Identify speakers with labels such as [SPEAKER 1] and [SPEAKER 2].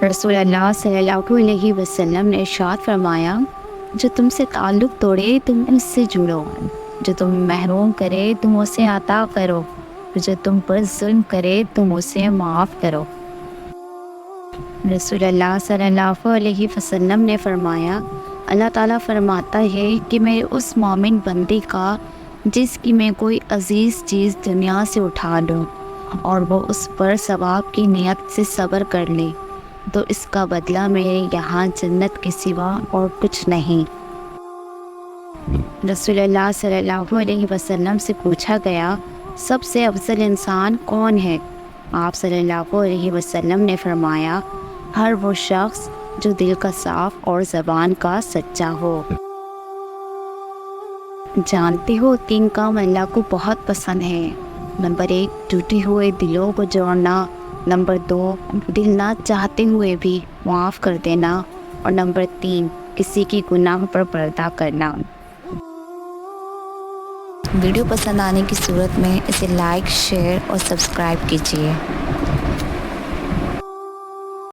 [SPEAKER 1] رسول اللہ صلی اللہ علیہ وسلم نے ارشاد فرمایا، جو تم سے تعلق توڑے تم اس سے جڑو، جو تم محروم کرے تم اسے عطا کرو، جو تم پر ظلم کرے تم اسے معاف کرو۔ رسول اللہ صلی اللہ علیہ وسلم نے فرمایا، اللہ تعالیٰ فرماتا ہے کہ میں اس مومن بندے کا جس کی میں کوئی عزیز چیز دنیا سے اٹھا لوں اور وہ اس پر ثواب کی نیت سے صبر کر لے تو اس کا بدلہ میرے یہاں جنت کے سوا اور کچھ نہیں۔ رسول اللہ صلی اللہ علیہ وسلم سے پوچھا گیا، سب سے افضل انسان کون ہے؟ آپ صلی اللہ علیہ وسلم نے فرمایا، ہر وہ شخص جو دل کا صاف اور زبان کا سچا ہو۔ جانتے ہو 3 کام اللہ کو بہت پسند ہے۔ نمبر 1، ٹوٹے ہوئے دلوں کو جوڑنا۔ نمبر 2، دل نہ چاہتے ہوئے بھی معاف کر دینا۔ اور نمبر 3، کسی کی گناہ پر پردہ کرنا۔ ویڈیو پسند آنے کی صورت میں اسے لائک، شیئر اور سبسکرائب کیجیے۔